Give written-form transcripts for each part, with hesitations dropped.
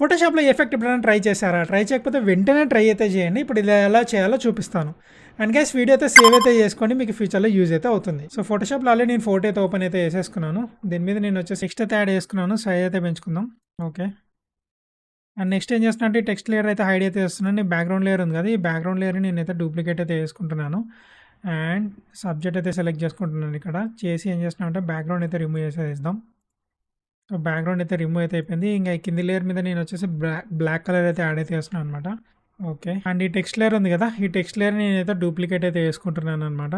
ఫోటోషాప్లో effect ఎప్పుడైనా try చేశారా? Try చేయకపోతే వెంటనే ట్రై అయితే చేయండి. ఇప్పుడు ఇలా ఎలా చేయాలో చూపిస్తాను. అండ్ గైస్ వీడియో అయితే సేవ్ అయితే చేసుకోండి, మీకు ఫ్యూచర్లో యూజ్ అయితే అవుతుంది. సో ఫోటోషాప్లో ఆల్రెడీ నేను ఫోటో అయితే ఓపెన్ అయితే వేసేసుకున్నాను. దీని మీద నేను వచ్చేసి టెక్స్ట్ అయితే యాడ్ చేసుకున్నాను. సైజ్ అయితే పెంచుకుందాం. ఓకే. అండ్ నెక్స్ట్ ఏం చేస్తున్నా అంటే టెక్స్ట్ లేయర్ అయితే హైడ్ అయితే వేస్తున్నాను. ఈ బ్యాక్గ్రౌండ్ లేయర్ ఉంది కదా, ఈ బ్యాక్గ్రౌండ్ లేయర్ నేనైతే డూప్లికేట్ అయితే వేసుకుంటున్నాను. అండ్ సబ్జెక్ట్ అయితే సెలెక్ట్ చేసుకుంటున్నాను. ఇక్కడ చేసి ఏం చేస్తున్నా అంటే బ్యాక్గ్రౌండ్ అయితే రిమూవ్ చేసేద్దాం. సో బ్యాక్గ్రౌండ్ అయితే రిమూవ్ అయితే అయిపోయింది. ఇంకా ఈ కింది లేయర్ మీద నేను వచ్చేసి బ్లాక్ కలర్ అయితే యాడ్ అయితే వేస్తున్నాను అనమాట. ఓకే. అండ్ ఈ టెక్స్ట్ లేయర్ ఉంది కదా, ఈ టెక్స్ట్ లేయర్ నేనైతే డూప్లికేట్ అయితే వేసుకుంటున్నాను అనమాట.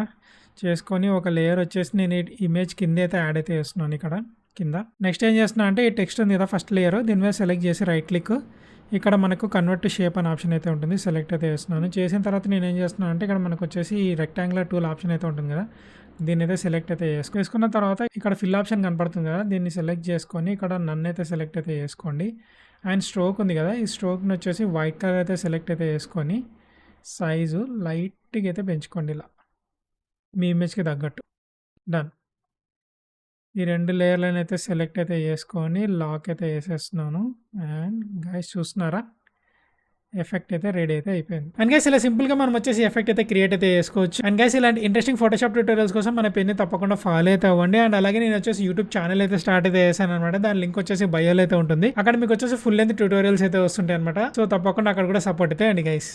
చేసుకొని ఒక లేయర్ వచ్చేసి నేను ఇమేజ్ కింద అయితే యాడ్ అయితే వేస్తున్నాను ఇక్కడ కింద. నెక్స్ట్ ఏం చేస్తున్నా అంటే ఈ టెక్స్ట్ ఉంది కదా ఫస్ట్ లేయర్, దీని మీద సెలెక్ట్ చేసి రైట్ క్లిక్, ఇక్కడ మనకు కన్వర్ట్ టు షేప్ అనే ఆప్షన్ అయితే ఉంటుంది. సెలెక్ట్ అయితే వేస్తున్నాను. చేసిన తర్వాత నేను ఏం చేస్తున్నాను అంటే ఇక్కడ మనకు వచ్చేసి ఈ రెక్టాంగులర్ టూల్ ఆప్షన్ అయితే ఉంటుంది కదా, దీన్ని అయితే సెలెక్ట్ అయితే వేసుకున్న తర్వాత ఇక్కడ ఫిల్ ఆప్షన్ కనపడుతుంది కదా, దీన్ని సెలెక్ట్ చేసుకొని ఇక్కడ నన్ను అయితే సెలెక్ట్ అయితే చేసుకోండి. అండ్ స్ట్రోక్ ఉంది కదా, ఈ స్ట్రోక్ని వచ్చేసి వైట్ కలర్ అయితే సెలెక్ట్ అయితే వేసుకొని సైజు లైట్గా అయితే పెంచుకోండి ఇలా మీ ఇమేజ్కి తగ్గట్టు. డన్. ఈ రెండు లేయర్లను అయితే సెలెక్ట్ అయితే చేసుకొని లాక్ అయితే వేసేస్తున్నాను. అండ్ గైస్ చూస్తున్నారా, ఎఫెక్ట్ అయితే రెడీ అయితే అయిపోయింది. అండ్ గైస్ ఇలా సింపుల్గా మనం వచ్చేసి ఎఫెక్ట్ అయితే క్రియేట్ అయితే చేసుకోవచ్చు. అండ్ గైస్ ఇలాంటి ఇంట్రెస్టింగ్ ఫోటోషాప్ ట్యూటోరియల్స్ కోసం మన పేజ్ని తప్పకుండా ఫాలో అయితే అవ్వండి. అండ్ అలాగే నేను వచ్చేసి యూట్యూబ్ ఛానల్ అయితే స్టార్ట్ అయితే చేశాను అనమాట. దాని లింక్ వచ్చేసి బయోలో అయితే ఉంటుంది. అక్కడ మీకు వచ్చేసి ఫుల్ లెంత్ ట్యూటోరియల్స్ అయితే వస్తుంటాయి అనమాట. సో తప్పకుండా అక్కడ కూడా సపోర్ట్ అయితే అండి గైస్.